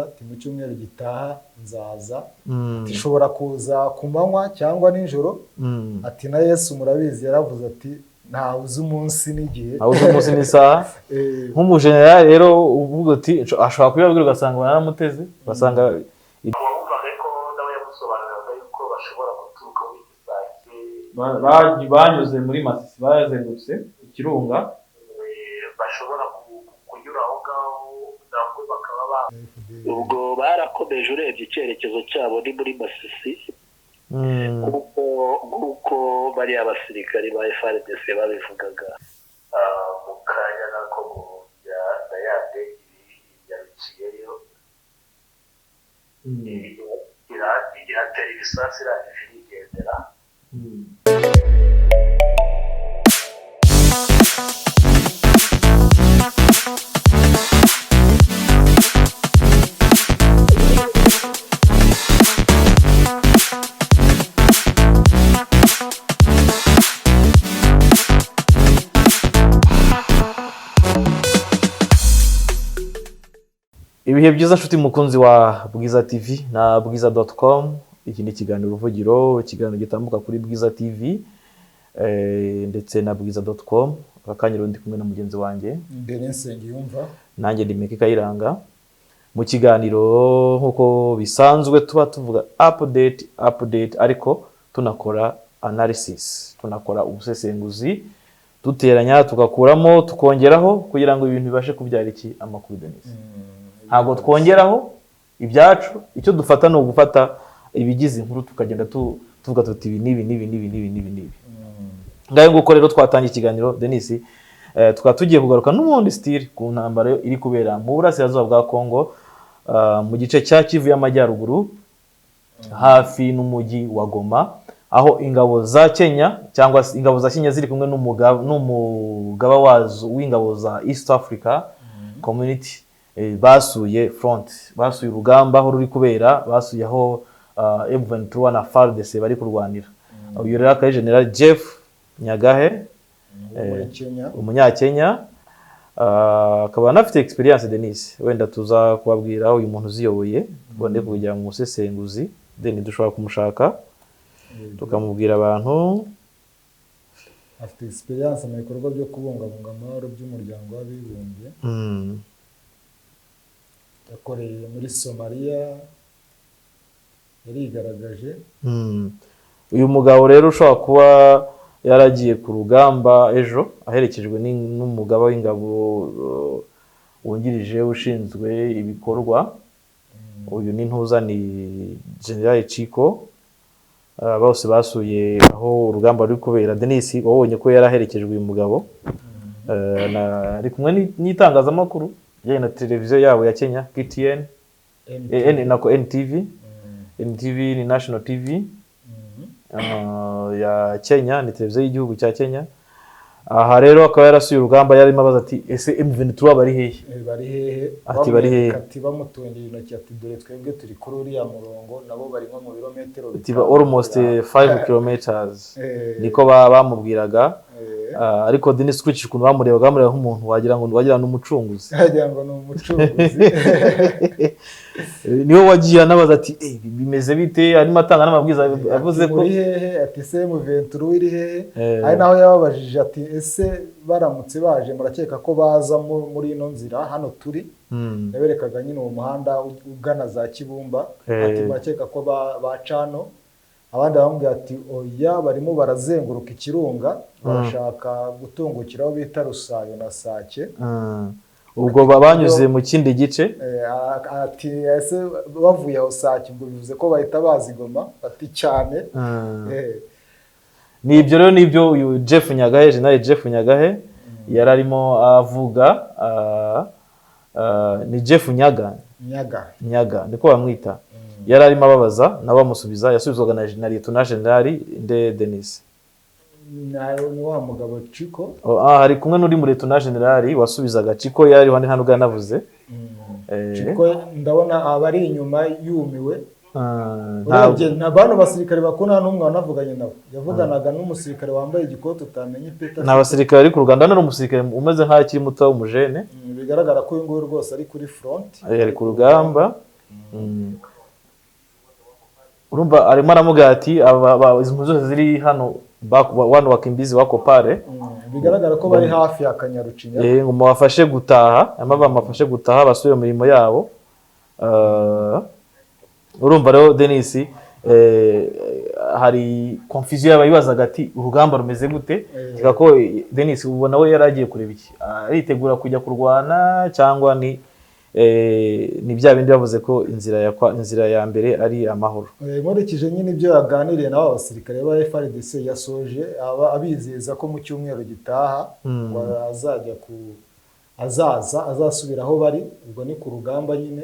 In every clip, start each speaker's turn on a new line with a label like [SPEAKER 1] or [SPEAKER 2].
[SPEAKER 1] ati mu cyumweru gitaha nzaza tishobora kuza kumanywa cyangwa nijoro ati na Yesu murabizi yaravuze ati nta uzi umunsi n'igihe
[SPEAKER 2] nta uzi umunsi n'isaha nk'umujenerali rero uvuga ati ashobora kubibabwira ugasanga baramuteze basanga banyuze muri Masisi bazengurutse ikirunga
[SPEAKER 3] bashobora kunyura aho ngaho ntabwo bakaba ubwo barakomeje urebye icyerekezo cyabo ni muri Masisi kuko bari abasirikari ba FARDC babivugaga mu kanya nako ya dayade yaciyeyo iratera ibisasu irangije irigendera.
[SPEAKER 2] Ibihe byiza nshuti mukunzi wa Bwiza TV na bwiza.com. Iki ni ikiganiro Uruvugiro, ikiganiro gitambuka kuri Bwiza TV ndetse na bwiza.com. Akanyiro ndi kumwe na mugenzi wanjye
[SPEAKER 1] Denisenge yumva
[SPEAKER 2] nanjye ndi Meki Kayiranga. Mu kiganiro nkuko bisanzwe tuba tuvuga update ariko tunakora analysis, tunakora ubusesenguzi, duteranya tugakuramo tukongeraho kugira ngo ibintu bibashe kubyara iki amakuru Denis. Ntabwo twongeraho ibyacu, icyo dufata no gufata ibigize inkuru tukagenda tuvuga tuti nibi. Ngaye nguko rero twatangiye ikiganiro Denis, tukaba tugiye kugaruka n'ubundi still ku ntambara iri kubera mu burasirazuba bwa Kongo, mu gice cya Kivu y'Amajyaruguru hafi n'umujyi wa Goma, aho ingabo za Kenya cyangwa ingabo za Kenya ziri kumwe n'umugaba wazo w'ingabo za East Africa Community basuye front, basuye urugamba aho ruri kubera, basuye aho M23 na FARDC bari kurwanira. Uyu rero akaba General Jeff Nyagahe, umunyakenya, akaba anafite experience Denis. Wenda tuza kubabwira uyu muntu uziyoboye, tubone kujya mu musesenguzi, then dushobora kumushaka tukamubwira abantu.
[SPEAKER 1] Afite experience mu bikorwa byo kubungabunga amahoro by'umuryango w'abibumbye. Yakoreye muri Somalia, yarigaragaje.
[SPEAKER 2] Uyu mugabo rero ushobora kuba yaragiye ku rugamba ejo aherekejwe n'umugaba w'ingabo wungirije ushinzwe ibikorwa. Uyu ni ntuza ni General Chiko. Bose basuye aho urugamba ruri kubera. Denis wabonye ko yaraherekejwe uyu mugabo, ari kumwe n'itangazamakuru na televiziyo yabo ya Kenya KTN, nako NTV. NTV ni National TV ya Kenya, ni televiziyo y'igihugu cya Kenya. Aha rero akaba yarasuye urugamba, yarimo abaza ati ese M23 bari hehe?
[SPEAKER 1] Bari hehe?
[SPEAKER 2] Ati bari hehe?
[SPEAKER 1] Ati bamutongeye intoki ati dore twebwe turi kuri uriya murongo, nabo bari nko mu birometero
[SPEAKER 2] almost 5 kilometers. Niko bamubwiraga. Ariko Denis ukurikije ukuntu bamureba nk'umuntu wagira n'umucunguzi.
[SPEAKER 1] Wagira ngo n'umucunguzi.
[SPEAKER 2] Niwe wagiye anabaza ati bimeze bite, arimo atanga n'amabwiriza avuze ko
[SPEAKER 1] uri hehe, ati se M23 iri hehe. Ari naho yababajije ati ese baramutse baje murakeka ko baza muri ino nzira hano turi. Yaberekaga nyine uwo muhanda ugana za Kibumba, ati murakeka ko bacano. Abandi bamubwira ati oya, barimo barazenguruka ikirunga, barashaka gutungukiraho bita Rusayo na Sake.
[SPEAKER 2] Ubwo babanyuze mu kindi gice.
[SPEAKER 1] Ati ese bavuye aho Sake ngo bivuze ko bahita bazi Goma, ati cyane.
[SPEAKER 2] Ni ibyo rero nibyo uyu Jeff Nyagahe, General Jeff Nyagahe yararimo avuga. Ni Jeff Nyaga niko bamwita. Yararimo ababaza nabo bamusubiza, yasubizwaga na Lieutenant General Nde Denis.
[SPEAKER 1] Ni wa mugabo Chiko.
[SPEAKER 2] Hari kumwe n'uri mu Lieutenant General wasubizaga Chiko, yari handi hano ganavuze.
[SPEAKER 1] Chiko ndabona abari inyuma yumiwe. urebye na bano basirikare bakuru nta n'umwe wanavuganye nabo, yavuganaga n'umusirikare wambaye igikote utamenye ipeta.
[SPEAKER 2] ni abasirikare bari ku rugamba, ni umusirikare umeze nk'aho akiri muto w'umujene,
[SPEAKER 1] bigaragara ko uyu nguyu rwose ari kuri front,
[SPEAKER 2] ari ku rugamba. Urumva arimo aramubwira ati izi mpunzi zose ziri hano wano wakimbizi wako pale,
[SPEAKER 1] bigaragara ko bari hafi ya Kanyarucinya,
[SPEAKER 2] ngo mubafashe gutaha, bamafashe gutaha basubire mu mirimo yabo. Urumva rero Denis, hari confusion y'abayibazaga ati urugamba rumeze gute, ko Denis ubona we yaragiye kureba iki, aritegura kujya kurwana cyangwa ni bya bindi bavuze ko inzira ya mbere ari amahoro.
[SPEAKER 1] Nkurikije nyine ibyo yaganiriye n'abo basirikare ba FARDC, yasoje abizeza ko mu cyumweru gitaha azasubira aho bari, ubwo ni ku rugamba nyine.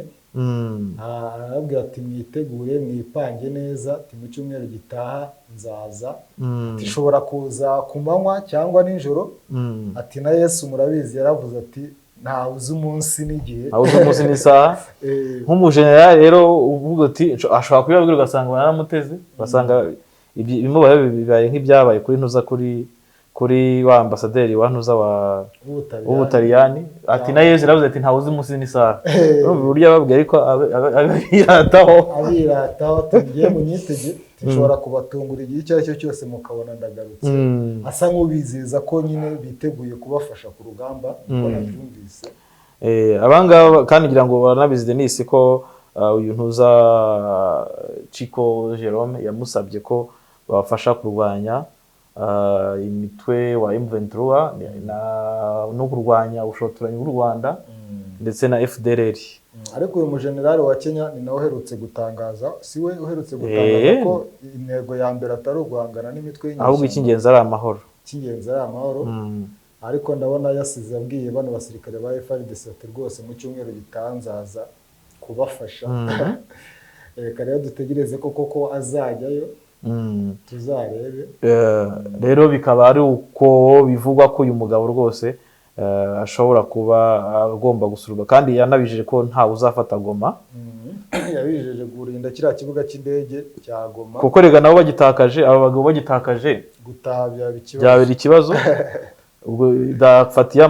[SPEAKER 1] Arabwira ati mwitegure mwipange neza, ati mu cyumweru gitaha nzaza, ati shobora kuza ku manywa cyangwa nijoro, ati na Yesu murabizi yaravuze ati ntawe uzi umunsi n'igihe,
[SPEAKER 2] ntawe uzi umunsi n'isaha. Nk'umujenerali rero uvuga ati ashobora kubibabwira ugasanga baramuteze, ugasanga ibimubaye bibaye nk'ibyabaye kuri ntuza kuri wa ambasaderi wa ntuza w'Ubutaliyani, ati na Yesu yaravuze ati ntawe uzi umunsi n'isaha. Urumva uburyo ababwira ariko
[SPEAKER 1] abirataho tugiye mu nyitege, nshobora kubatungura igihe icyo ari cyo cyose mukabona ndagarutse. Asa nk'ubizeza ko nyine biteguye kubafasha ku rugamba, uko nabyumvise.
[SPEAKER 2] Abangaba kandi ngira ngo baranabizi Denis ko uyu ntuza Chico Jerome yamusabye ko babafasha kurwanya imitwe wa M23 no kurwanya ubushotoranyi bw'u Rwanda ndetse na FDLR.
[SPEAKER 1] Ariko uyu mujenerali wa Kenya ni nawe uherutse gutangaza, siwe uherutse gutangaza ko intego ya mbere atari uguhangana n'imitwe y'inyeshyamba,
[SPEAKER 2] ahubwo icy'ingenzi ari amahoro.
[SPEAKER 1] Ariko ndabona yasize abwiye bano basirikare ba FARDC ati rwose mu cyumweru gitanzaza kubafasha. Reka rero dutegereze koko azajyayo, tuzarebe.
[SPEAKER 2] Rero bikaba ari uko bivugwa ko uyu mugabo rwose ashobora kuba agomba gusurwa, kandi yanabijeje ko ntawe uzafata Goma.
[SPEAKER 1] Yabijeje kurinda kiriya kibuga cy'indege cya Goma,
[SPEAKER 2] kuko rega nabo bagitakaje, aba bagabo bagitakaje
[SPEAKER 1] gutaha
[SPEAKER 2] byabira ikibazo. Ubwo bafatiye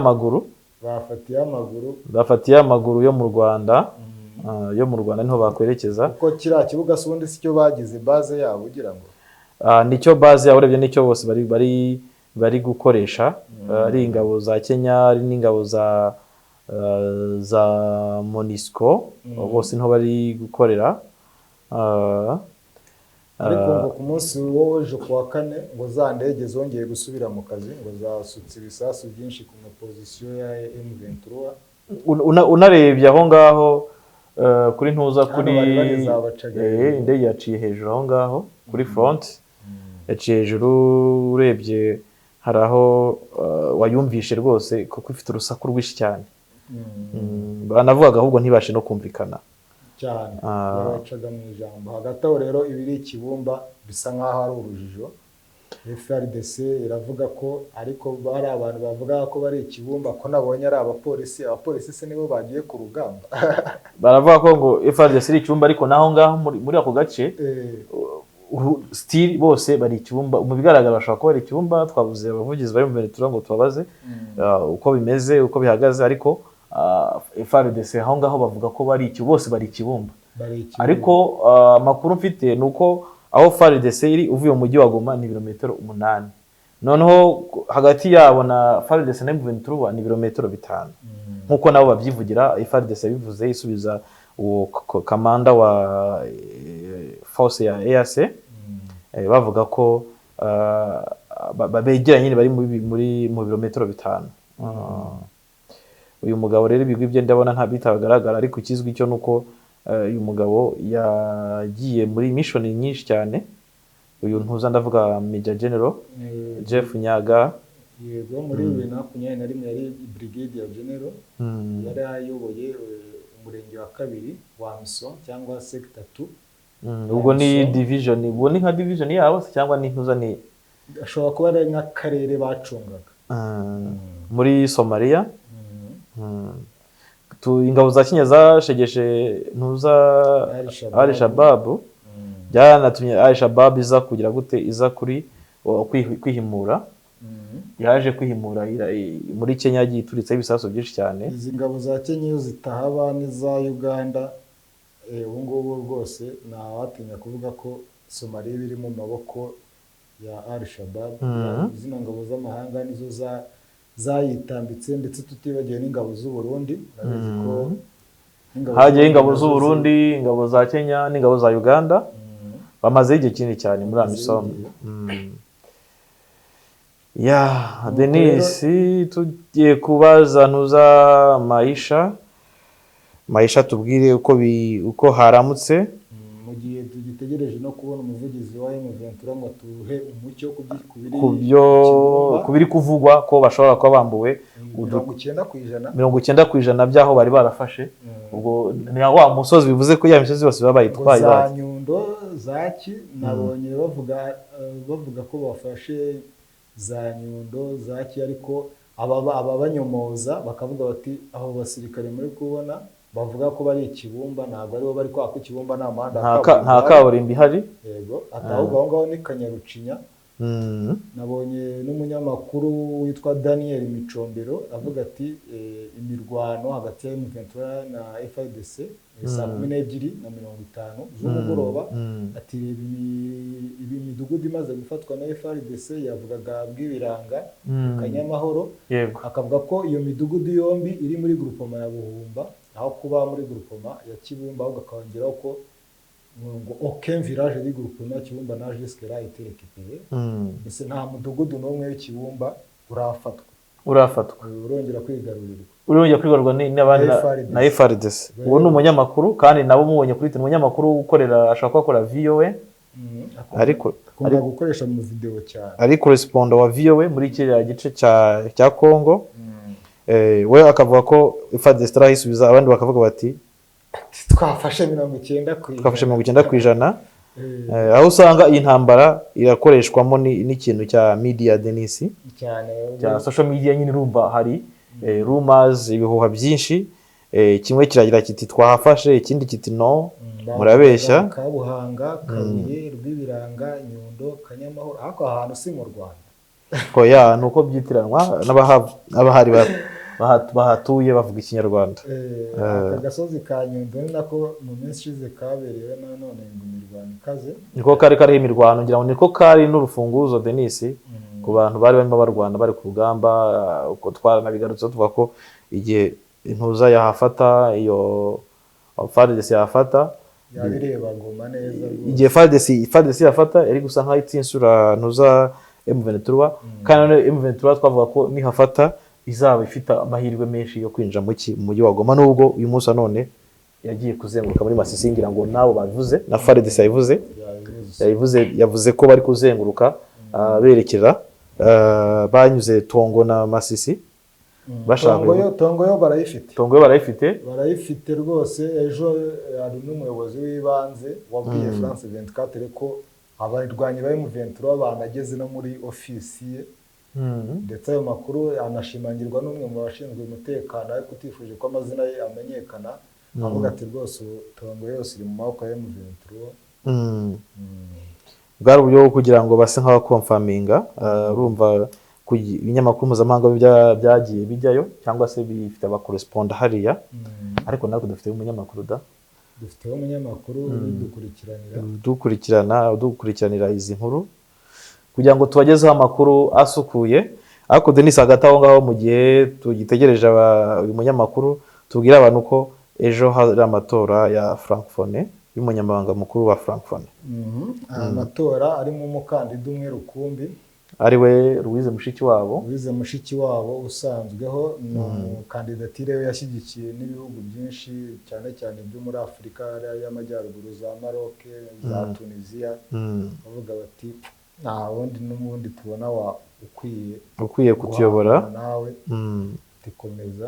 [SPEAKER 2] amaguru yo mu Rwanda, niho bakwerekeza,
[SPEAKER 1] kuko kiriya kibuga ubundi si cyo bagize base yabo ugira ngo
[SPEAKER 2] nicyo base yabo, urebye nicyo bose bari gukoresha, ari ingabo za Kenya, ari n'ingabo za MONUSCO, bose niho bari gukorera.
[SPEAKER 1] Ariko ngo ku munsi w'ejo kuwa kane ngo za ndege zongeye gusubira mu kazi, ngo zasutse ibisasu byinshi ku mapozisiyo ya M23.
[SPEAKER 2] Unarebye aho ngaho kuri ntuza kuri indege yaciye hejuru aho ngaho kuri front, yaciye hejuru. Urebye hari aho wayumvishe rwose kuko ifite urusaku rwinshi cyane, banavugaga ahubwo ntibashe no kumvikana
[SPEAKER 1] cyane, yabacaga mu ijambo. Hagati aho rero ibiri ikibumba bisa nk'aho ari urujijo. FARDC iravuga ko ariko bari abantu bavuga ko bari ikibumba, ko nabonye ari abapolisi se nibo bagiye ku rugamba.
[SPEAKER 2] Baravuga ko ngo FARDC ari ikibumba, ariko naho ngaho muri ako gace still bose bari ikibumba. Mu bigaragara bashobora kuba ari ikibumba. Twavuze abavugizi bari mu Venezuela ngo tubabaze uko bimeze, uko bihagaze, ariko FARDC aho ngaho bavuga ko bose bari ikibumba. Ariko amakuru mfite ni uko aho FARDC iri uvuye mu mujyi wa Goma ni ibirometero 8, noneho hagati yabo na FARDC na M23 ni ibirometero 5, nkuko nabo babyivugira. FARDC bivuze isubiza uwo kamanda wa force ya EAC, bavuga ko begeranye bari mu birometero 5. Uyu mugabo rero ibigwi bye ndabona nta bitagaragara, ariko ikizwi cyo nuko uyu mugabo yagiye muri mission nyinshi cyane. Uyu ntuza ndavuga Major General Jeff Nyaga,
[SPEAKER 1] yego muri 2021 yari Brigadier General, yari ayoboye umurenge wa 2 wa Miso cyangwa sector 2.
[SPEAKER 2] Ubwo ni division, ubwo ni nka division yabo cyangwa ni ntuza, ni
[SPEAKER 1] ashobora kuba ari nk'akarere bacungaga
[SPEAKER 2] muri Somalia. Ingabo za Kenya zashegeshe ntuza Al-Shabaab, byanatumye Al-Shabaab iza kugira gute iza kuri kwihimura yaje kwihimura muri Kenya yagiye ituritseho ibisasu byinshi cyane.
[SPEAKER 1] Izi ngabo za Kenya iyo zitahaba n'iza Uganda ubu ngubu rwose ntawatinya kuvuga ko Somalia biri mu maboko ya Al-Shabaab. Zino ngabo z'amahanga nizo zayitambitse ndetse tutibagiwe n'ingabo z'u Burundi. Urabizi ko
[SPEAKER 2] hagiye ingabo z'u Burundi, ingabo za Kenya n'ingabo za Uganda bamaze igihe kinini cyane muri AMISOM. Denis tugiye kubaza ntuza Maisha tubwire uko haramutse
[SPEAKER 1] mu gihe tugitegereje no kubona umuvugizi wa M23 ngo tuhe umucyo
[SPEAKER 2] kubiri kuvugwa ko bashobora kuba bambuwe 90% by'aho bari barafashe. Ubwo ni wa musozi bivuze ko ya misozi yose baba bayitwaye
[SPEAKER 1] za Nyundo zaki nabonye bavuga ko bafashe za Nyundo zaki, ariko aba banyomoza bakavuga bati aho basirikare muri kubona bavuga ko bari Kibumba ntabwo aribo bari kwaka Kibumba nta muhanda
[SPEAKER 2] nta kaburimbo ihari.
[SPEAKER 1] Yego atahubwo aho ngaho ni Kanyarucinya. Nabonye n'umunyamakuru witwa Daniel Micombero avuga ati imirwano hagati ya M23 na FARDC saa 12:50 z'umugoroba, ati ibi midugudu imaze gufatwa na FARDC yavugaga bw'ibiranga Kanyamahoro, akavuga ko iyo midugudu yombi iri muri groupement ya Buhumba aho kuba muri groupement ya Kibumba, ahubwo akongeraho ko ngo aucun village du groupement ya Kibumba na jusque là été récupéré. Mbese nta mudugudu n'umwe w'Ikibumba urafatwa urongera kwigarurwa
[SPEAKER 2] na FARDC. Uwo ni umunyamakuru kandi nabo mubonye kuri umunyamakuru ukorera ashaka gukora VOA ariko
[SPEAKER 1] gukoresha mu video cyane
[SPEAKER 2] ari correspondent wa VOA muri kiriya gice cya Congo. We akavuga ko FARDC irahisubiza, abandi bakavuga bati
[SPEAKER 1] twafashe
[SPEAKER 2] 90%. Aho usanga iyi ntambara irakoreshwamo n'ikintu cya media Denis
[SPEAKER 1] cyane
[SPEAKER 2] cya social media nyine. Urumva hari rumors, ibihuha byinshi, kimwe kiragira kiti twahafashe, ikindi kiti no murabeshya.
[SPEAKER 1] Kabuhanga, Kabuye, Rwibiranga, Nyundo, Kanyamahoro, ako ahantu si mu Rwanda
[SPEAKER 2] ko nuko byitiranwa n'abahari bahatuye bavuga Ikinyarwanda.
[SPEAKER 1] Agasozi ka Nyundo ni nako mu minsi ishize kaberewe nanone ngo imirwano ikaze,
[SPEAKER 2] niko kariho imirwano, ngira ngo niko kari n'urufunguzo Denis ku bantu bari barimo barwana bari ku rugamba. Uko twaranabigarutse tuvuga ko igihe intuza yahafata iyo FARDC yahafata
[SPEAKER 1] yabireba ngoma neza,
[SPEAKER 2] igihe FARDC yafata yari gusa nkaho itinsura ntuza M23, kandi M23 twavuga ko nihafata izaba ifite amahirwe menshi yo kwinjira mu mujyi wa Goma, nubwo uyu munsi none yagiye kuzenguruka muri Masisi. Ngira ngo nabo bavuze na FARDC yavuze ko bari kuzenguruka berekera banyuze Tongo na Masisi bashaka
[SPEAKER 1] Tongo yo barayifite rwose. Ejo hari n'umuyobozi w'ibanze wabwiye France 24 ko abarwanyi ba M23 banageze no muri ofisi ye, ndetse ayo makuru anashimangirwa n'umwe mu bashinzwe umutekano ariko utifuje ko amazina ye amenyekana, avuga ati rwose Tongo yose iri mu maboko ya M23.
[SPEAKER 2] Bwari uburyo bwo kugira ngo base nk'abakonfaminga. Urumva ibinyamakuru mpuzamahanga byagiye bijyayo cyangwa se bifite abakorespondent hariya, ariko natwe dufite umunyamakuru
[SPEAKER 1] dufiteho umunyamakuru
[SPEAKER 2] dukurikiranira izi nkuru kugira ngo tubagezeho amakuru asukuye. Ariko Denis hagati aho ngaho mu gihe tugitegereje uyu munyamakuru, tubwira abantu ko ejo hari amatora ya Francophonie y'umunyamabanga mukuru wa Francophonie.
[SPEAKER 1] Amatora arimo umukandida umwe rukumbi
[SPEAKER 2] ari we Louise Mushikiwabo usanzweho kandidatire we yashyigikiye n'ibihugu byinshi cyane cyane byo muri Afurika y'Amajyaruguru, za Maroc, za Tunisia, bavuga bati nta wundi n'ubundi tubona ukwiye kutuyobora
[SPEAKER 1] nawe tikomeza.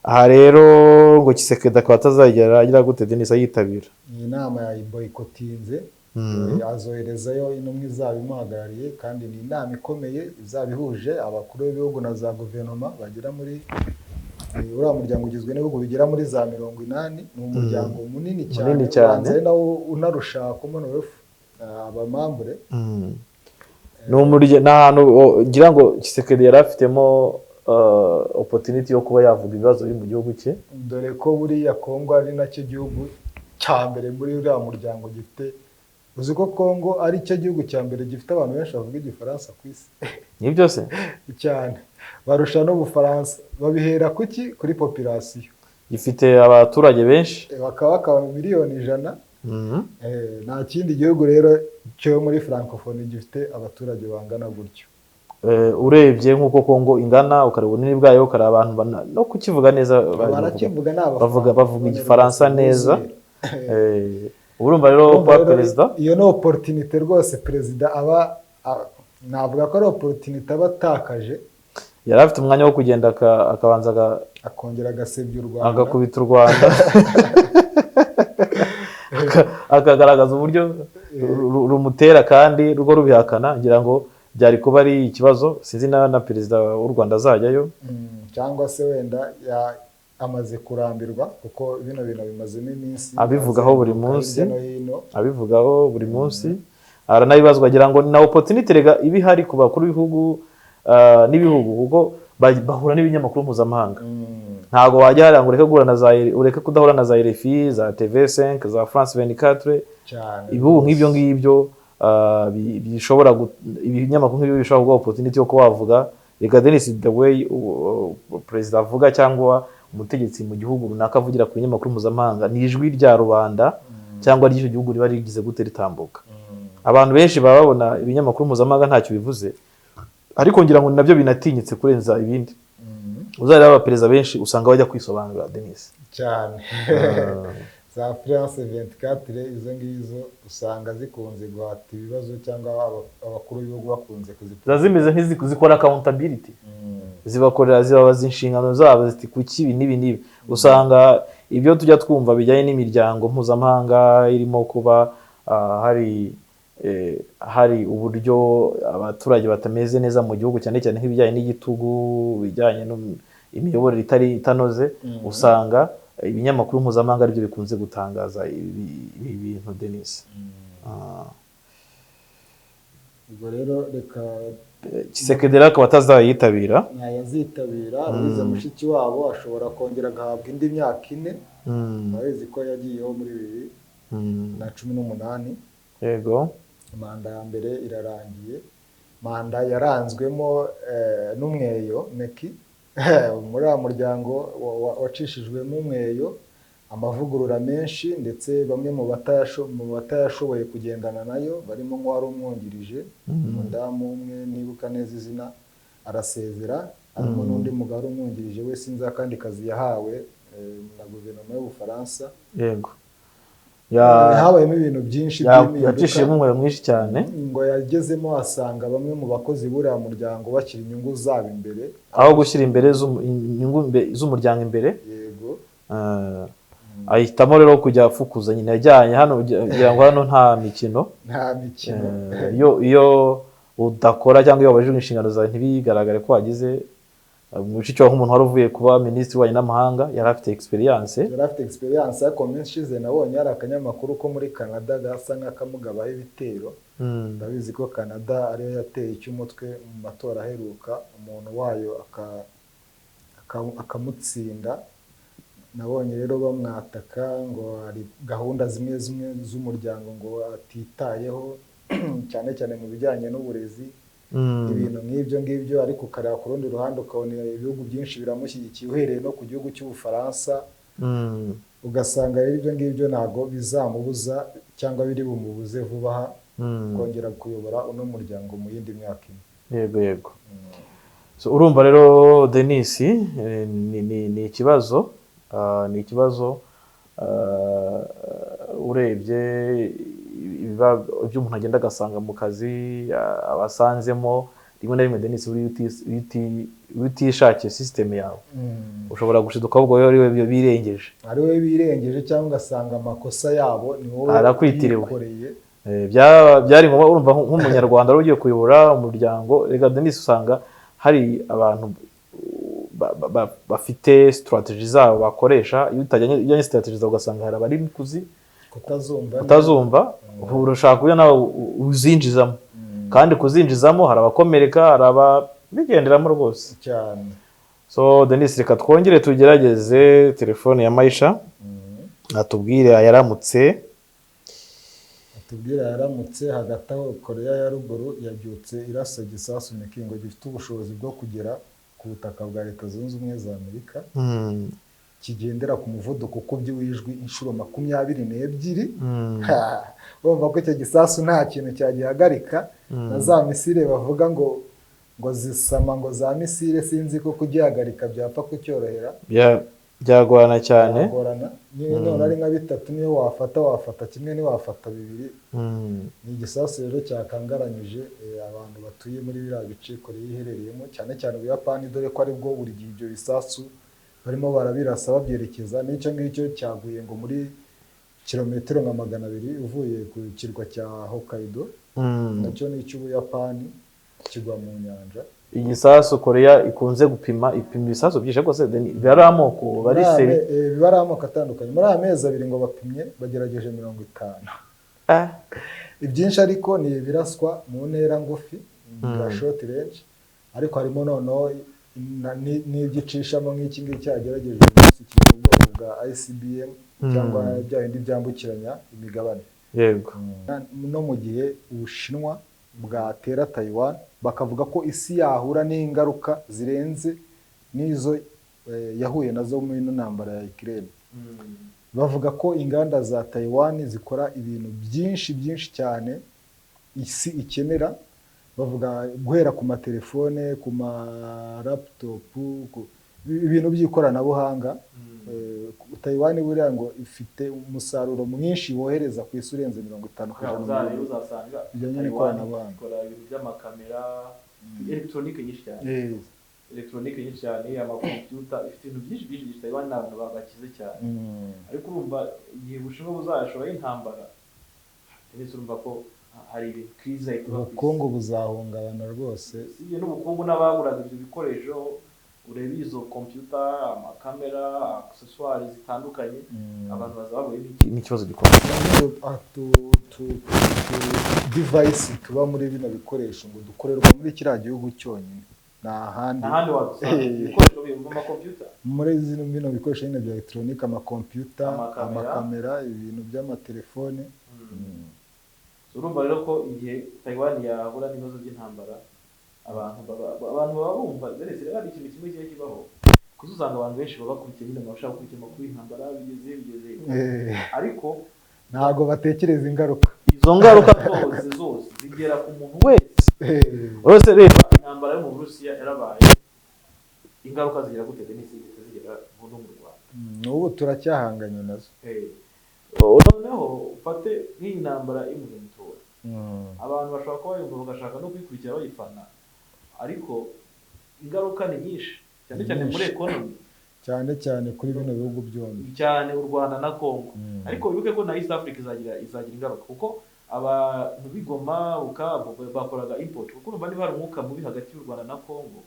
[SPEAKER 2] Aha rero ngo Kisekedi akaba atazagera agira gute Denis yitabira
[SPEAKER 1] iyi nama ya boycottinze, azoherezayo intumwa izaba imuhagarariye, kandi ni inama ikomeye izaba ihuje abakuru b'ibihugu na za guverinoma bagera muri uriya muryango ugizwe n'ibihugu bigera muri za 80. Ni umuryango munini cyane,
[SPEAKER 2] Munini cyane.
[SPEAKER 1] ubanza ari nawo unarusha Commonwealth abamambure.
[SPEAKER 2] ni ahantu ngira ngo Tshisekedi yari afitemo opportunity yo kuba yavuga ibibazo biri mu gihugu cye,
[SPEAKER 1] dore ko buriya Kongo ari nacyo gihugu cya mbere muri uriya muryango gifite, uzi ko Kongo ari cyo gihugu cya mbere gifite abantu benshi bavuga igifaransa ku isi.
[SPEAKER 2] ni byose
[SPEAKER 1] cyane, barusha n'Ubufaransa. Babihera kuki? Kuri population.
[SPEAKER 2] gifite abaturage benshi,
[SPEAKER 1] bakaba miliyoni 100. Nta kindi gihugu rero cyo muri francophonie gifite abaturage bangana gutyo.
[SPEAKER 2] urebye nk'uko Kongo ingana, ukareba ubunini bwayo, ukareba abantu no kukivuga neza,
[SPEAKER 1] barakivuga
[SPEAKER 2] bavuga igifaransa neza. urumva rero kwa perezida,
[SPEAKER 1] iyo no opportunity rwose perezida aba navuga ko ari opportunity abatakaje.
[SPEAKER 2] yari afite umwanya wo kugenda akabanza
[SPEAKER 1] akongera agasebya u Rwanda,
[SPEAKER 2] agakubita u Rwanda akagaragaza uburyo rumutera kandi rwo rubihakana. ngira ngo byari kuba ari ikibazo, sinzi na perezida w'u Rwanda azajyayo,
[SPEAKER 1] cyangwa se wenda amaze kurambirwa, kuko bino bintu bimazemo iminsi
[SPEAKER 2] abivugaho buri munsi, aranabibazwa. agira ngo na opportunity rega iba ihari ku bakuru b'ibihugu n'ibihugu, kuko bahura n'ibinyamakuru mpuzamahanga. ntabwo wajya hariya ngo ureke kudahura na za RFI, za TV5, za France 24. ibihugu nk'ibyo ngibyo bishobora ibinyamakuru nk'ibyo bishobora kuguha opportunity yo kuba wavuga. reka Denis, the way perezida avuga cyangwa umutegetsi mu gihugu runaka avugira ku binyamakuru mpuzamahanga, ni ijwi rya rubanda cyangwa ry'icyo gihugu riba rigize gute ritambuka. abantu benshi baba babona ibinyamakuru mpuzamahanga ntacyo bivuze, ariko ngira ngo nabyo binatinyitse kurenza ibindi. uzareba abaperezida benshi usanga bajya kwisobanura Denis
[SPEAKER 1] cyane. za France 24 izo ngizo usanga zikunze guhata ibibazo, cyangwa abakuru b'ibihugu bakunze
[SPEAKER 2] kuzipfa, zimeze nk'izikora accountability, zibabaza inshingano zabo, ziti kuki ibi n'ibi. usanga ibyo tujya twumva bijyanye n'imiryango mpuzamahanga irimo kuba hari uburyo abaturage batameze neza mu gihugu, cyane cyane nk'ibijyanye n'igitugu, bijyanye n'imiyoborere itanoze. usanga ibinyamakuru mpuzamahanga aribyo bikunze gutangaza ibi bintu Denis.
[SPEAKER 1] ubwo rero reka
[SPEAKER 2] Tshisekedi akaba atazayitabira,
[SPEAKER 1] ntayazitabira. Louise Mushikiwabo ashobora kongera agahabwa indi myaka 4. Murabizi ko yagiyeho muri 2018.
[SPEAKER 2] yego,
[SPEAKER 1] manda ya mbere irarangiye. manda yaranzwemo n'umweyo Meki muri uriya muryango wacishijwemo umweyo, amavugurura menshi, ndetse bamwe mu batayashoboye kugendana nayo barimo nk'uwari umwungirije, umudamu umwe nibuka neza izina, arasezera. harimo n'undi mugabo umwungirije we sinzi akandi kazi yahawe na guverinoma y'Ubufaransa.
[SPEAKER 2] yego,
[SPEAKER 1] habayemo ibintu byinshi
[SPEAKER 2] yacishijemo umweyo mwinshi cyane,
[SPEAKER 1] ngo yagezemo asanga bamwe mu bakozi b'uriya muryango bashyira inyungu zabo imbere,
[SPEAKER 2] aho gushyira imbere inyungu z'umuryango imbere.
[SPEAKER 1] yego,
[SPEAKER 2] ahitamo rero kujya afukuza. nyine yajyanye hano kugira ngo hano nta mikino. iyo udakora cyangwa iyo wabajijwe inshingano zawe ntibigaragare ko wagize mu gice cyo nk'umuntu wari uvuye kuba minisitiri w'ububanyi n'amahanga, yari afite experience.
[SPEAKER 1] ariko menshi ishize nabonye hari akanyamakuru ko muri Canada gasa nk'akamugabaho ibitero. ndabizi ko Canada ariyo yateye icy'umutwe mu matora aheruka, umuntu wayo akamutsinda. nabonye rero bamwataka ngo hari gahunda zimwe z'umuryango ngo atitayeho, cyane cyane mu bijyanye n'uburezi, ibintu nk'ibyo ngibyo. ariko ukareba ku rundi ruhande ukabona ibihugu byinshi biramushyigikiye, uhereye no ku gihugu cy'Ubufaransa. ugasanga rero ibyo ngibyo ntabwo bizamubuza cyangwa biri bumubuze vuba aha kongera kuyobora uno muryango mu yindi myaka
[SPEAKER 2] 4. yego. urumva rero Denis, ni ikibazo, urebye ibyo umuntu agenda agasanga mu kazi abasanzemo. rimwe na rimwe Denis, utishakiye system yawe ushobora gushiduka ahubwo ari we birengeje, cyangwa ugasanga amakosa yabo ni wowe arakwitiriwe. byari ngombwa, urumva nk'umunyarwanda ugiye kuyobora umuryango. reka Denis, usanga hari abantu bafite strategy zabo bakoresha. Iyo utajyanye strategy zabo ugasanga hari abari kutazumva urashaka kuya nawe uzinjizamo, kandi kuzinjizamo hari abakomereka, hari ababigenderamo rwose
[SPEAKER 1] cyane.
[SPEAKER 2] So Denis, reka twongere tugerageze telefone ya Maisha atubwire yaramutse.
[SPEAKER 1] Hagati aho Korea ya ruguru yabyutse irasa gisasu mekingo gifite ubushobozi bwo kugera ku butaka bwa Leta Zunze Ubumwe za Amerika, kigendera ku muvuduko ukubye w'ijwi inshuro 22. Bumva ko icyo gisasu nta kintu cyagihagarika, na za misile bavuga ngo zisama, ngo za misile sinzi ko kugihagarika byapfa kucyorohera,
[SPEAKER 2] byagorana cyane.
[SPEAKER 1] None ari nka bitatu niyo wafata kimwe, ni wafata bibiri. Ni igisasu rero cyakangaranyije abantu batuye muri biriya bice Korea iherereyemo, cyane cyane Ubuyapani, dore ko ari bwo buri gihe ibyo bisasu barimo barabirasa babyerekeza. N'icyo ngicyo cyaguye ngo muri kilometero nka 200 uvuye ku kirwa cya Hokkaido, nacyo ni icy'Ubuyapani, kigwa mu nyanja.
[SPEAKER 2] Igisasu Korea ikunze ipima ibisasu byinshi rwose. Bari amoko bari seri,
[SPEAKER 1] bari amoko atandukanye. Muri amezi 2 ngo bapimye bagerageje 50. Ibyinshi ariko ni ibiraswa mu ntera ngufi, bwa short range, ariko harimo noneho n'ibyicishamo nk'iki ngiki cyagerageje umunsi kiri mu bwoko bwa ICBM cyangwa bya bindi byambukiranya imigabane.
[SPEAKER 2] Yego.
[SPEAKER 1] No mu gihe Ubushinwa bwatera Taiwan, bakavuga ko isi yahura n'ingaruka zirenze n'izo yahuye nazo muri ino ntambara ya Ukraine. Bavuga ko inganda za Taiwan zikora ibintu byinshi cyane isi ikenera. Bavuga guhera ku matelefone, ku ma laptop, ibintu by'ikoranabuhanga. Taiwan buriya ngo ifite umusaruro mwinshi wohereza ku isi urenze 50%.
[SPEAKER 2] Uzasanga
[SPEAKER 1] bijyanye n'ikoranabuhanga,
[SPEAKER 2] ikora ibintu by'amakamera, electronique nyinshi cyane, amakompiyuta, ifite ibintu byinshi. Taiwan ni abantu bakize cyane. Ariko urumva igihe Ubushinwa buzashobora intambara, ndetse urumva ko hari ibintu kriza ituba,
[SPEAKER 1] ubukungu buzahungabana rwose.
[SPEAKER 2] Iyo n'ubukungu n'abaguraga ibyo bikoresho, urebe izo computer, amakamera, accessoires zitandukanye, abantu bazabaye n'ikibazo gikomeye. Device tuba muri bino bikoresho ngo dukorerwa muri kiriya gihugu cyonyine, n'ahandi ibikoresho mu makompiyuta, muri bino bikoresho nyine bya electronique, amakompiyuta, amakamera, ibintu by'amatelefone. Urumva rero ko igihe Taiwan yahura n'ibibazo by'intambara, abantu baba bumva ndetse ari ikintu kimwe kigiye kibaho, kuko usanga abantu benshi baba bakurikiye nyine bashaka gukurikira amakuru y'intambara bigeze, ariko
[SPEAKER 1] ntago batekereza ingaruka.
[SPEAKER 2] Izo ngaruka zose zigera ku muntu wese. Reba intambara yo mu Burusiya yarabaye, ingaruka zigera gute zigera no mu Rwanda.
[SPEAKER 1] N'ubu turacyahanganye nazo.
[SPEAKER 2] Noneho ufate nk'iyi ntambara y'umuventura, abantu bashobora kuba bayumva bagashaka no kwikurikira bayifana, ariko ingaruka ni nyinshi, cyane muri economy,
[SPEAKER 1] cyane kuri bino bihugu byombi,
[SPEAKER 2] cyane u Rwanda na Congo. Ariko wibuke ko na East Africa izagira ingaruka, kuko abantu b'Igoma bakoraga import, kuko urumva niba hari umwuka mubi hagati y'u Rwanda na Congo,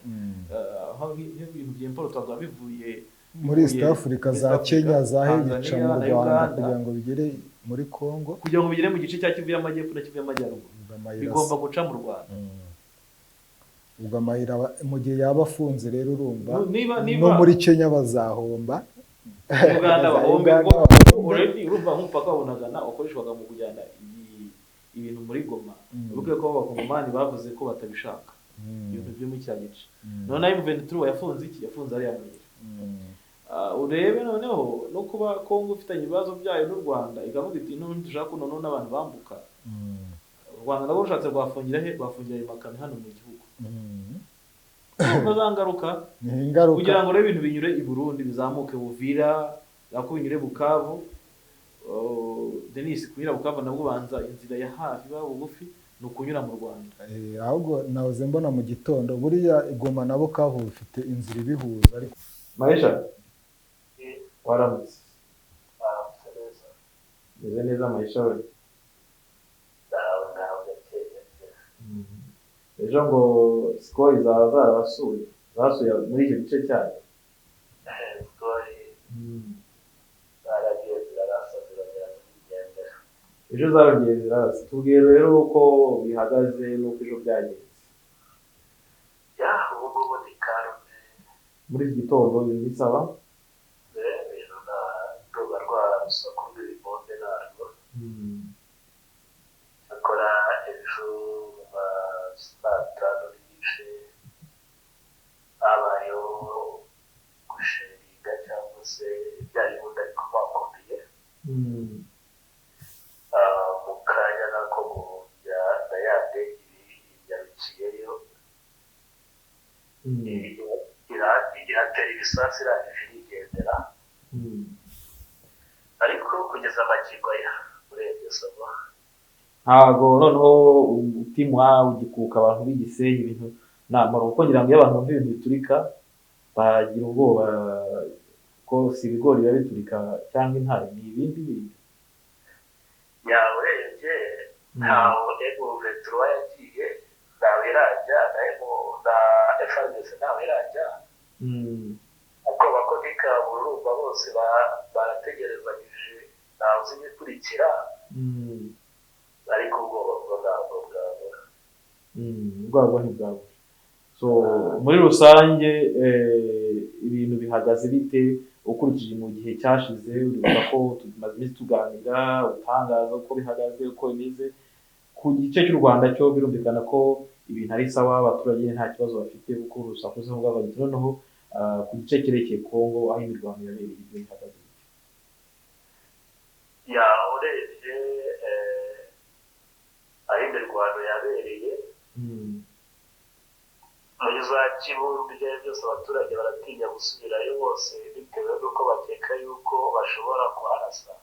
[SPEAKER 2] aho ibintu by'importwa bivuye
[SPEAKER 1] muri East Africa, za Kenya, za Hebica mu Rwanda, kugira ngo bigere muri Congo,
[SPEAKER 2] kugira ngo bigere mu gice cya Kivu y'Amajyepfo na Kivu y'Amajyaruguru, bigomba guca mu Rwanda.
[SPEAKER 1] Ubwo amayira mu gihe yaba afunze rero urumva no muri Kenya bazahomba,
[SPEAKER 2] Uganda bahombe, already urumva nk'umupaka wabonagana ukoreshwaga mu kujyana ibintu muri Goma. Uvuga ko abakongomani bavuze ko batabishaka ibintu byo mu cya gice. None ayo Ventura yafunze ari amayira. Urebe noneho no kuba Congo ifitanye ibibazo byayo n'u Rwanda, igavuga iti none dushaka none n'abantu bambuka. U Rwanda nabo rushatse rwafungira ayo makamyo hano mu gihugu. Bazangaruka kugira ngo rero ibintu binyure i Burundi, bizamuke Buvira, ako binyure Bukavu. Denis, kunyura Bukavu nabwo banza inzira ya hafi ba bugufi no kunyura mu Rwanda.
[SPEAKER 1] Ahubwo nahoze mbona mu gitondo buriya Igoma na Bukavu bifite inzira ibihuza. Ariko
[SPEAKER 2] Maisha waramutse neza Maisha we. Ejo ngo sikoro zasuye muri icyo gice cyayo. ejo zarongeye zirasa. Tubwire rero uko bihagaze n'uko ejo byagenze.
[SPEAKER 3] ubu ngubu ni karume.
[SPEAKER 2] Muri iki gitondo ibintu bisaba
[SPEAKER 3] rero na ruba rwarusako rw'ibibombe narwo. akora ejo mu ma saa tanu n'igice habayeho gusheringa cyangwa se byari bundi ariko bakomeye. mu kanya nako mu bya dayade yaruciyeyo iratera ibisasu irangije irigendera. ariko kugeza amagingo aya urebye saba
[SPEAKER 2] ntabwo noneho umutima ugikuka abantu b'igisenyi ibintu namara kuko ngira ngo iyo abantu bumva ibintu biturika bagira ubwoba ko si ibigori biba biturika cyangwa intare ni ibindi bindi.
[SPEAKER 3] urebye ntaho emuventura yagiye ntawe irajya na FRDC ntawe irajya. ubwoba ko nikaburumva bose barategerezanyije ntawe uzi ibikurikira. ariko ubwoba bwo ntabwo bwabura.
[SPEAKER 2] ubwoba ntibwabura. So muri rusange ibintu bihagaze bite ukurikije mu gihe cyashize uribuka ko tumaze iminsi tuganira utangaza uko bihagaze uko bimeze ku gice cy'u Rwanda cyo birumvikana ko ibintu ari sawa abaturage nta kibazo bafite kuko urusakuze bw'abagizi. noneho ku gice cyerekeye Kongo aho imirwano yabereye ibyo bihagaze bite?
[SPEAKER 3] urebye aho imirwano yabereye muri za Kibumbi byose abaturage baratinya gusubirayo bose bitewe n'uko bakeka yuko bashobora kuharasa.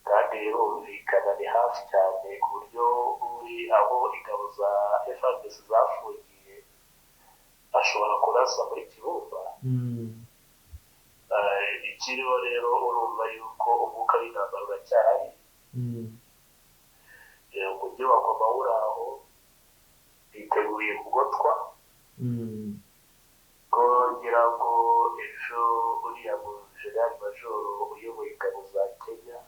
[SPEAKER 3] kandi birumvikana ni hafi cyane ku buryo uri aho ingabo za FARDC zafungiye ashobora kurasa muri Kibumba. ikiriho rero urumva yuko umwuka w'intambara uracyahari. umujyi wa Goma uri aho biteguye kugotwa. ko ngira ngo ejo uriya mu General Major uyoboye ingabo za Kenya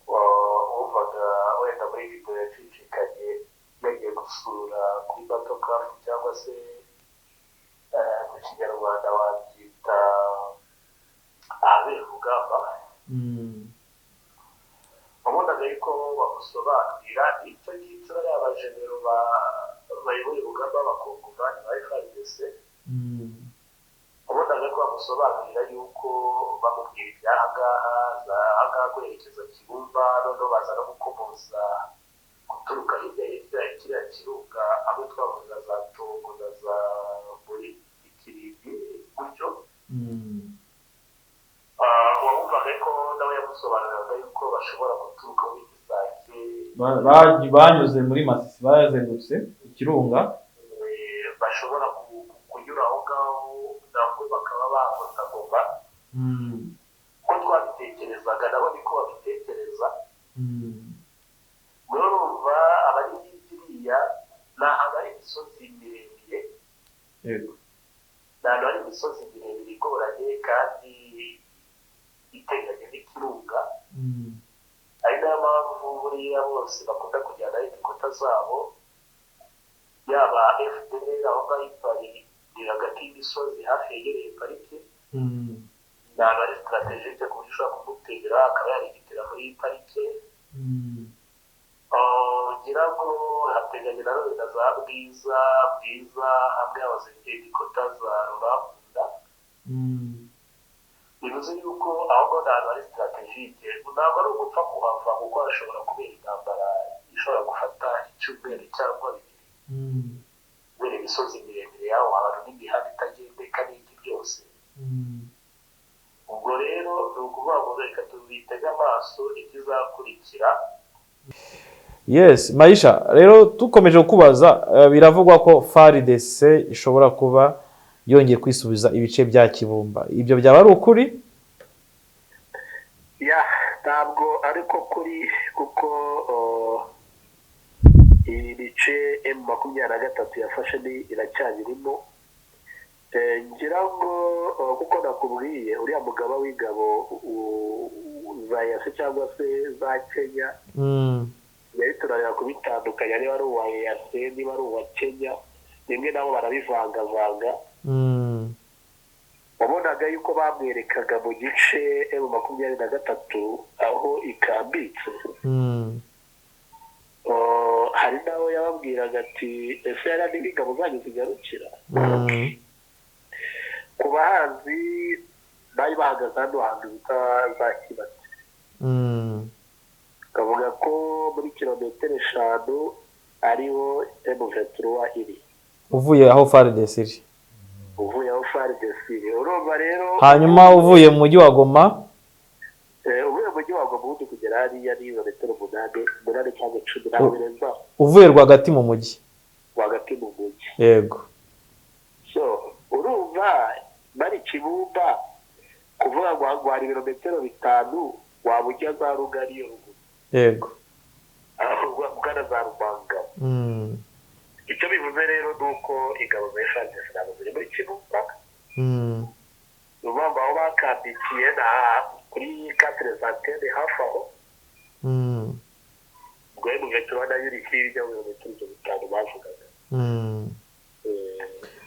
[SPEAKER 3] wumvaga wenda muri video yacicikanye yagiye gusura kuri Battlecraft cyangwa se mu kinyarwanda wabyita ahabera urugamba. wabonaga yuko bamusobanurira icyo ngicyo bariya bajenero bayoboye urugamba b'abakongomani ba FARDC. wabonaga ko bamusobanurira yuko bamubwira ibyahangaha guherekeza Kibumba noneho baza no gukomoza guturuka hirya kiriya kirunga abo twavuga za Tongo na za muri Ikirindi gutyo. wumvaga ko nawe yamusobanuriraga yuko bashobora guturuka muri Gisake
[SPEAKER 2] banyuze muri Masisi bazengurutse ikirunga
[SPEAKER 3] bashobora kunyura aho ngaho ntabwo bakaba bafata Goma. ko twabitekerezaga nabo niko babitekereza. urumva abari hirya ni ahantu hari imisozi miremire. ni ahantu hari imisozi miremire igoranye kandi iteganye n'ikirunga. ari nayo mpamvu buriya bose bakunda kujyanaho ibikota zabo yaba FDLR aho ngaho ipari hagati y'imisozi hafi yegereye parike. ni ahantu hari strategique ku buryo ushobora kumutera akaba yarigitira muri iyi parike. ngira ngo hateganye na none na za Bwiza hamwe hahoze ibikota za Ruramunda. bivuze yuko aho ngaho ni ahantu hari strategique ntabwo ari ugupfa kuhava kuko hashobora kubera intambara ishobora gufata icyumweru cyangwa bibiri. kubera imisozi miremire y'aho hantu n'imihanda itagendeka n'iki byose. ubwo rero ni ukuvuga ngo reka tubitege amaso ikizakurikira.
[SPEAKER 2] Yes, Maisha, rero tukomeje kubaza biravugwa ko FARDC ishobora kuba yongeye kwisubiza ibice bya Kibumba. Ibyo byaba ari ukuri?
[SPEAKER 3] ntabwo ariko kuri kuko ibi bice M23 yafashe iracyabirimo. ngira ngo kuko nakubwiye uriya mugaba w'ingabo za EAC cyangwa se za Kenya yari turareba kubitandukanya niba ari uwa EAC niba ari uwa Kenya rimwe nabo barabivangavanga wabonaga yuko bamwerekaga mu gice M23 aho ikambitse hari naho yababwiraga ati ese yari n'ingabo zanyu zigarukira ku bahanzi bari bahagaze hano hantu bita za Kibati kavuga ko muri kilometero 5 ariho M23 iri
[SPEAKER 2] uvuye aho FARDC iri
[SPEAKER 3] urumva rero
[SPEAKER 2] hanyuma uvuye mu mujyi wa Goma
[SPEAKER 3] uvuye mu mujyi wa Goma ubundi kugera hariya ni kilometero 8 cyangwa 10 naho birenza
[SPEAKER 2] uvuye rwagati mu mujyi
[SPEAKER 3] yego so urumva bari Kibumba kuvuga ngo hari ibirometero 5 wabujya za Rugari yo ruguru
[SPEAKER 2] yego
[SPEAKER 3] ugana za Rubanga icyo bivuze rero nuko ingabo za FARDC nabo ziri muri Kibumba urumva aho bakambikiye na kuri 4 centaine hafi aho ubwo vetero nayo iri hirya ibirometero 5 bavugaga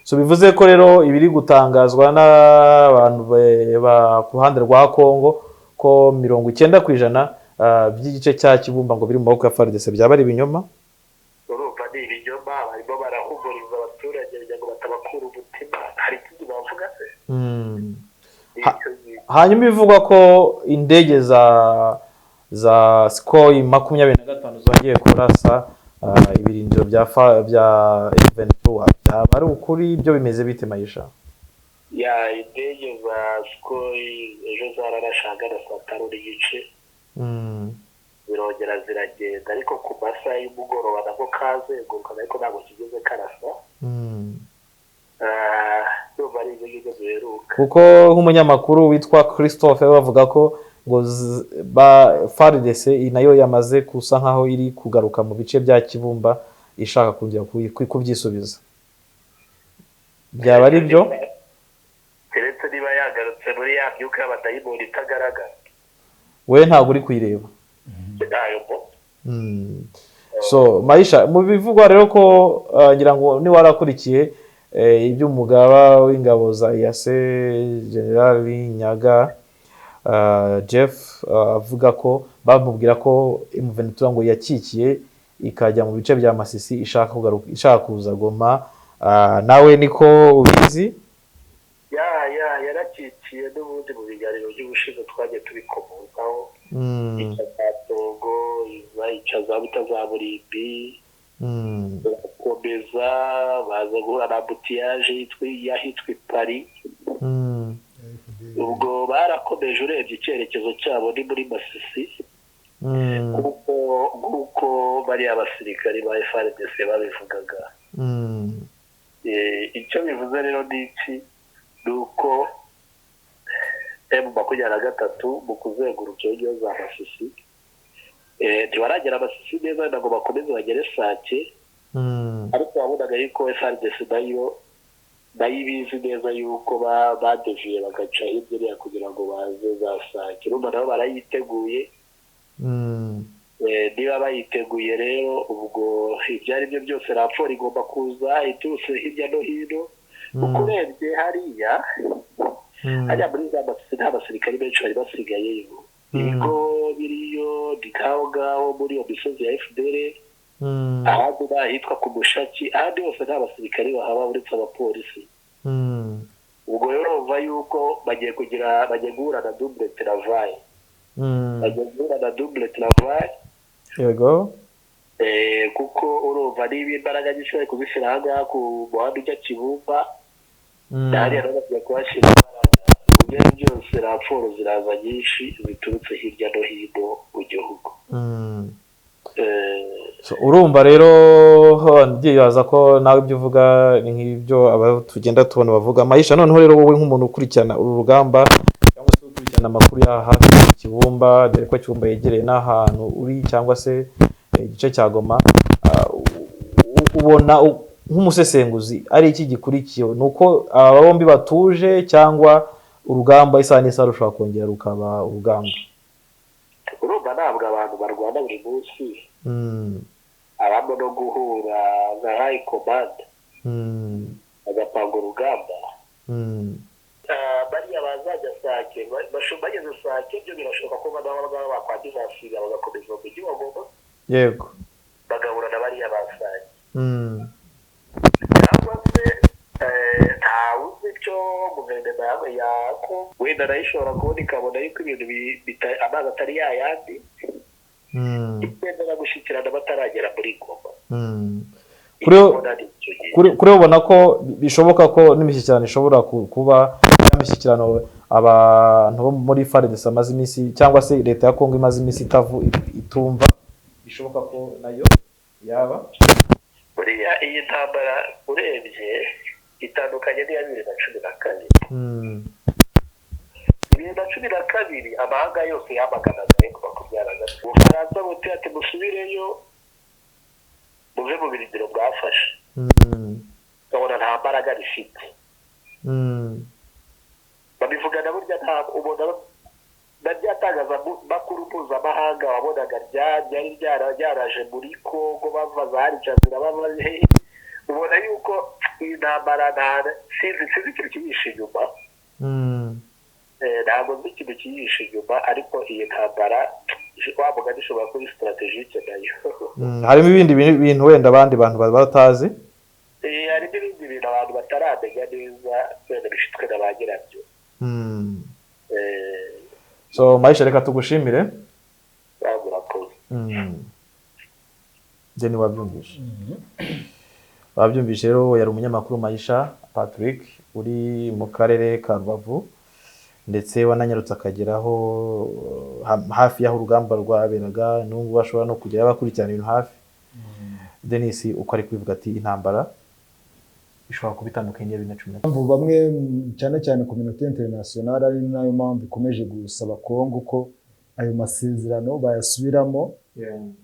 [SPEAKER 2] so bivuze ko rero ibiri gutangazwa n'abantu ku ruhande rwa Kongo ko 90% by'igice cya Kibumba ngo biri mu maboko ya FARDC byaba ari ibinyoma
[SPEAKER 3] urumva ni ibinyoma barimo barahuguriza abaturage kugira ngo batabakura umutima hari ikindi bavuga se
[SPEAKER 2] hanyuma bivugwa ko indege za Sukhoi 25 zongeye kurasa ibirindiro bya M23 byaba ari ukuri ibyo bimeze bite Maisha
[SPEAKER 3] ya indege za Sukhoi ejo zararashaga na Sataro n'igice birongera ziragenda ariko ku masaha y'umugoroba nako kazenguruka ariko ntabwo kigeze karasa
[SPEAKER 2] kuko nk'umunyamakuru witwa Christophe bavuga ko ngo FARDC nayo yamaze kusa nkaho iri kugaruka mu bice bya Kibumba ishaka kongera kubyisubiza byaba ari byo
[SPEAKER 3] keretse niba yagarutse muri ya byuka y'abadayimoni itagaragara
[SPEAKER 2] we ntabwo uri kuyireba so Maisha mu bivugwa rero ko ngira ngo ni warakurikiye iby'umugaba w'ingabo za EAC General Nyaga Jeff avuga ko bamubwira ko M23 ngo yakikiye ikajya mu bice bya Masisi ishaka kuza Goma nawe niko ubizi
[SPEAKER 3] yarakikiye n'ubundi mu biganiro by'ubushize twagiye tubikomozaho Togo ica za Butazaburimbi komeza baza guhura na butiyaje yahitwa Paris ubwo barakomeje urebye icyerekezo cyabo ni muri Masisi kuko bari abasirikari ba FARDC babivugaga icyo bivuze rero ni iki nuko M23 mu kuzenguruka iyo za Masisi ntibaragera Masisi neza ngo bakomeze bagere Sake ariko wabonaga yuko FARDC nayo ibizi neza yuko badeviye bagaca hirya kugira ngo baze za Sake urumva nabo barayiteguye niba bayiteguye rero ubwo ibyo ari byo byose raporo igomba kuza iturutse hirya no hino kuko urebye hariya muri za Masisi nta basirikari benshi bari basigayeyo ibigo biriyo ni ngaho muri iyo misozi ya FDL ahandi ahitwa ku Mushaki ahandi hose nta basirikari bahaba uretse abapolisi ubwo rero urumva yuko bagiye guhura na double travail
[SPEAKER 2] yego
[SPEAKER 3] kuko urumva niba imbaraga nyinshi bari kuzishyira ahangaha ku muhanda ujya Kibumba hariya nabo bagiye kuhashyira imbaraga byose raporo ziraza nyinshi ziturutse hirya no hino mu gihugu
[SPEAKER 2] urumva rero ndibaza ko nawe ibyo uvuga ni nk'ibyo tugenda tubona bavuga Maisha noneho rero wowe nk'umuntu ukurikirana uru rugamba cyangwa se ukurikirana amakuru ya hafi mu Kibumba dore ko Kibumba yegereye n'ahantu uri cyangwa se igice cya Goma ubona nk'umusesenguzi ari iki gikurikiye nuko aba bombi batuje cyangwa urugamba isa n'isa rushobora kongera rukaba urugamba
[SPEAKER 3] urumva ntabwo abantu barwana buri munsi abamo no guhura na high command bagapanga urugamba bariya bazajya Sake bageze Sake byo birashoboka ko baba bakwandizasiga bagakomeza mu mujyi wa Goma
[SPEAKER 2] yego
[SPEAKER 3] bagahura na bariya ba Sake cyangwa se ntawuzi icyo guverinoma yako wenda nayo ishobora kubona ikabona yuko ibintu amazi atari yayandi igendera gushyikirana bataragera muri Goma
[SPEAKER 2] kuri ubona ko bishoboka ko n'imishyikirano ishobora kuba imishyikirano abantu bo muri FARDC amaze iminsi cyangwa se leta ya Kongo imaze iminsi itumva bishoboka ko nayo yaba
[SPEAKER 3] buriya iyi ntambara urebye itandukanye n'iya 2012 2012 amahanga yose yamaganaga ariko bakubyaraga Ubufaransa buti ati musubireyo muve mu birindiro bwafashe ukabona nta mbaraga rifite babivugana burya nta ubona baryatangaza makuru mpuzamahanga wabonaga ryari ryaraje muri Kongo bava za Arijazira bava ubona yuko iyi ntambara sinzi ikintu kiyishe inyuma ntabwo nzi ikintu kiyishe inyuma ariko iyi ntambara wavuga ishobora kuba strategique nayo
[SPEAKER 2] harimo ibindi bintu wenda abandi bantu batazi
[SPEAKER 3] harimo ibindi bintu abantu bataramenya neza wenda bifitwe na ba nyirabyo
[SPEAKER 2] so Maisha reka tugushimire
[SPEAKER 3] murakoze
[SPEAKER 2] Deni wabyumvise rero yari umunyamakuru Maisha Patrick uri mu karere ka Rubavu ndetse wananyarutse akageraho hafi y'aho urugamba rwaberaga n'ubu bashobora no kugera bakurikirana ibintu hafi Denis uko ari kwivuga ati intambara ishobora kuba itandukanye n'iya 2010
[SPEAKER 1] bamwe cyane cyane community international ari nayo mpamvu ikomeje gusaba Kongo ko ayo masezerano bayasubiramo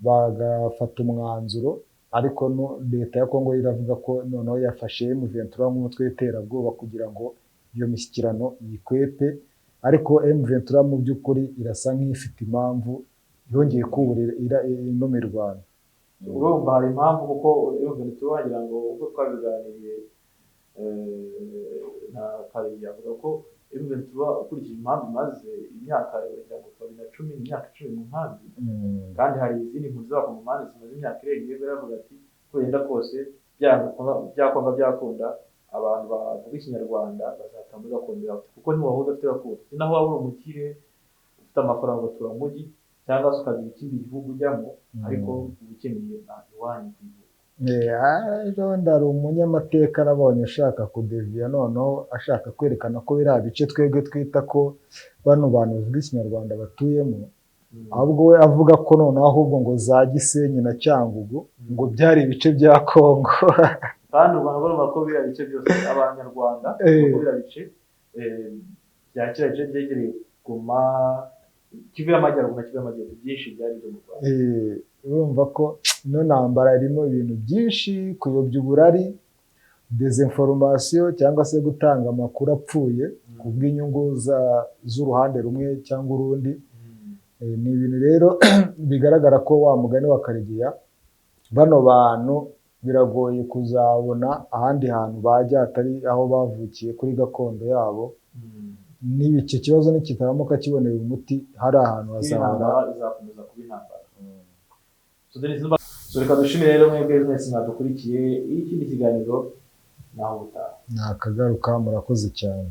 [SPEAKER 1] bagafata umwanzuro ariko leta ya Kongo iravuga ko noneho yafashe M23 nk'umutwe w'iterabwoba kugira ngo iyo mishyikirano yikwepe ariko M23 mu by'ukuri irasa nk'ifite impamvu yongeye kuburira ino mirwano
[SPEAKER 2] urumva hari impamvu kuko M23 wagira ngo uko twabiganiriye na Kariya avuga ko M23 ukurikije impamvu maze imyaka ya 2010 imyaka 10 mu nkambi kandi hari izindi mpunzi z'abakongomani zimaze imyaka irenga baravuga ati kwenda kose byakunda abantu bavuga ikinyarwanda bazatambuza kongera kuko ntiwahuza afite bakuru naho wabura umukire ufite amafaranga tura mujyi cyangwa se ukagira ikindi gihugu ujyamo ariko ubukeneye iwanyu
[SPEAKER 1] rero ndari umunyamateka nabonye ashaka kudeviya noneho ashaka kwerekana ko biriya bice twebwe twita ko bano bantu bavuga ikinyarwanda batuyemo ahubwo we avuga ko noneho ahubwo ngo za Gisenyi na Cyangugu ngo byari ibice bya Kongo
[SPEAKER 2] kandi u Rwanda barumva ko biriya bice byose abanyarwanda ko biriya bice bya kiraje byegereye Goma Kivu y'Amajyaruguru na Kivu y'Amajyepfo byinshi byari byo mu Rwanda
[SPEAKER 1] urumva ko ino ntambara irimo ibintu byinshi kuyobya uburari desinformation cyangwa se gutanga amakuru apfuye ku bw'inyungu z'uruhande rumwe cyangwa urundi ni ibintu rero bigaragara ko wa mugani wa Karegeya bano bantu biragoye kuzabona ahandi hantu bajya atari aho bavukiye kuri gakondo yabo niba iki kibazo nikitaramuka kiboneye umuti hari ahantu hazahora
[SPEAKER 2] izakomeza kuba intambara so reka dushimire rero mwebwe mwese mwadukurikiye ikindi kiganiro naho butaha
[SPEAKER 1] nakagaruka murakoze cyane